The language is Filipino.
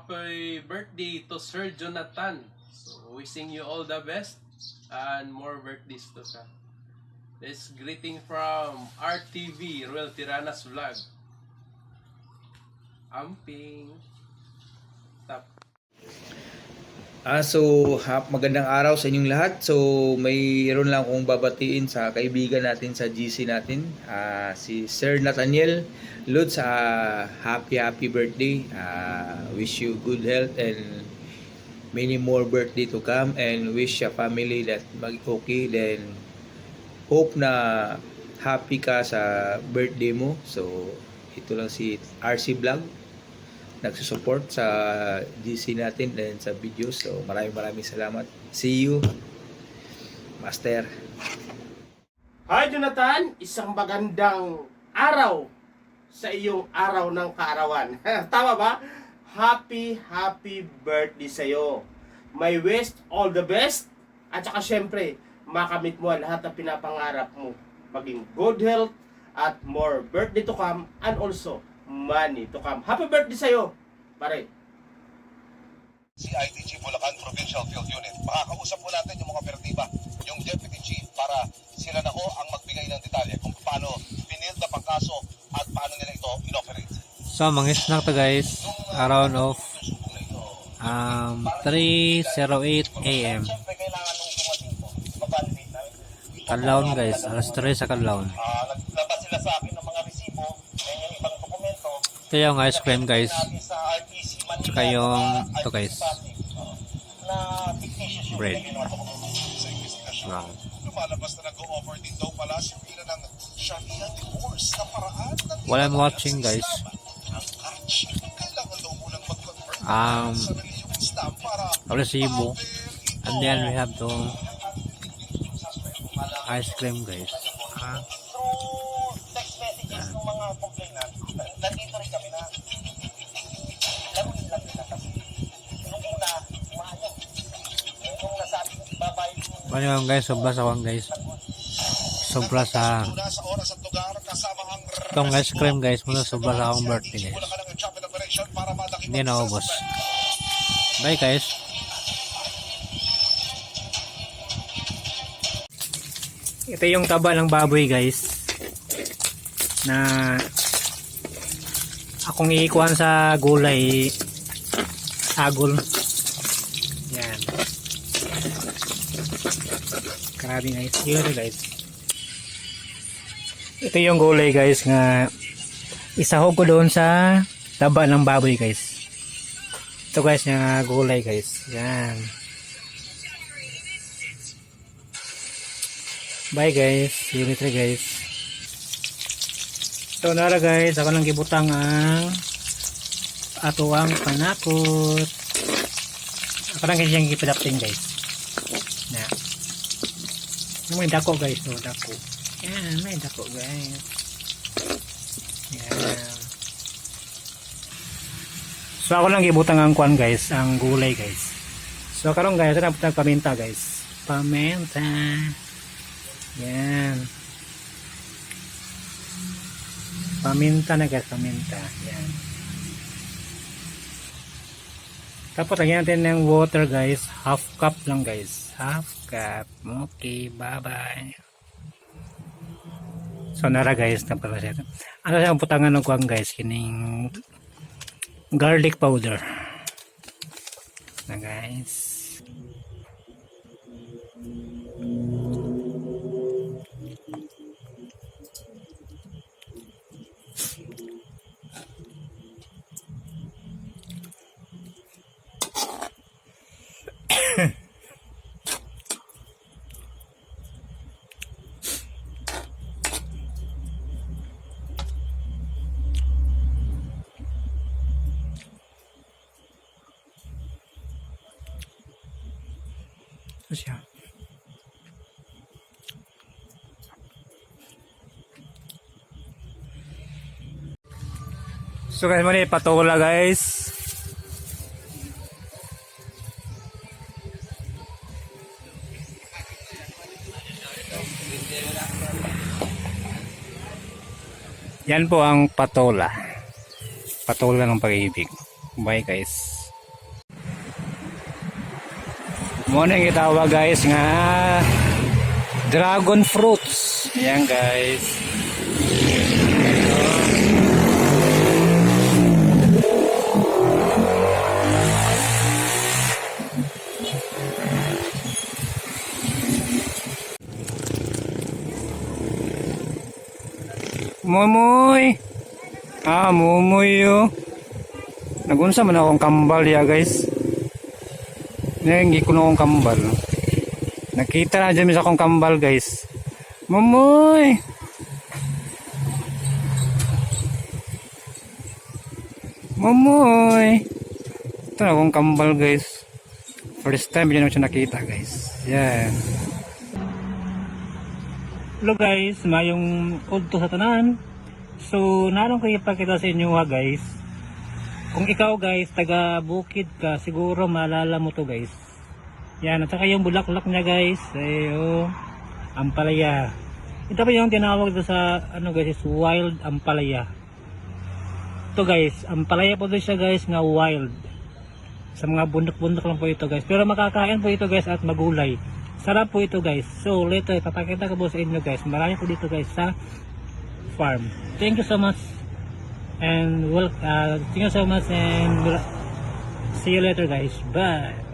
happy birthday to Sir Jonathan. So, wishing you all the best and more birthdays to come. This greeting from RTV, Ruel Tiranas Vlog. Amping. Tap. Magandang araw sa inyong lahat. So, mayroon lang akong babatiin sa kaibigan natin sa GC natin, si Sir Nathaniel Lutz. Happy birthday. Wish you good health and many more birthday to come, and wish your family that mag-okay. Then, hope na happy ka sa birthday mo. So, ito lang si RC Vlog, nagsusupport sa GC natin and sa videos. So maraming salamat. See you, Master. Hi Jonathan, isang magandang araw sa iyong araw ng kaarawan. Tama ba? Happy birthday sa iyo. May wish all the best, at saka syempre makamit mo lahat ng pinapangarap mo. Maging good health at more birthday to come, and also money to come. Happy birthday sa'yo, pare. Si ITG Bulacan Provincial Field Unit. Makakausap po natin yung mga operatiba, yung Deputy Chief, para sila na ho ang magbigay ng detalye kung paano pinild na pangkaso at paano nila ito inoperate. So, mga snack to guys, around of 3:08 AM. Kalawon guys, alas 3 sa Kalawon. Naglabas sila sa akin ng mga resibo, yung ibang dokumento. Ito yung ice cream guys. Tsaka yung ito guys, bread. Wow. Lumalabas na nag-o-offer din daw pala si Pila ng Sharia divorce na paraan ng While I'm watching guys, kailangan daw munang mag-convert sa reliyong Islam para resibo, and then we have to ice cream guys. through text messages ng mga complainant, nandito rin kami na laruin lang nila kasi nung una, umayang. Nung nasabi ko, babae Ano yung guys, sobra sa kwan guys. Sobra sa sa oras at lugar kasama ang itong ice cream guys, muna sobra sa akong birthday guys. para malaki Hindi na ubos. Bye guys. Ito yung taba ng baboy guys na akong iikuhan sa gulay, sagol. Yan. Grabe guys. Ito guys. Ito yung gulay guys nga isahog ko doon sa taba ng baboy guys. Ito guys yung gulay guys. Yan. Bye guys. See you later guys. So nara guys, ako lang gibutang ang atuang panakot. Ako lang siyang gipadapting guys. Na. May dako guys, so dako. Yan, may dako guys. Yan. So ako lang gibutang ang kwan guys, ang gulay guys. So karon guys, ito na paminta guys. Paminta. Yan. Paminta na guys, paminta. Yan. Tapos lagyan natin ng water guys. Half cup lang guys. Half cup. Okay, bye bye. So nara guys, tapos siya. Ano siya ang putangan ng kuwang guys, kining garlic powder. Na guys. Siya. So guys, mali patola guys. Yan po ang patola. Patola ng pag-ibig. Bye guys. Muna yung itawa guys nga dragon fruits. Yan guys. Momoy. Momoy yo. Nagunsa man akong kambal ya guys. Nengi ko na akong kambal. Nakita na dyan sa akong kambal guys. Momoy. Momoy. Ito na akong kambal guys. First time dyan ako siya nakita guys. Yan. Hello guys, mayong udto sa tanan. So, naroon ko ipakita sa inyo ha guys. Kung ikaw guys, taga bukid ka, siguro maalala mo to guys. Yan, at saka yung bulaklak niya guys, ampalaya. Ito pa yung tinawag sa ano guys, is wild ampalaya. Ito guys, ampalaya po doon siya guys nga wild. Sa mga bundok-bundok lang po ito guys. Pero makakain po ito guys at magulay. Sarap po ito guys. So later papakita ko po sa inyo guys. Marami po dito guys sa farm. Thank you so much. And thank you so much and see you later guys. Bye.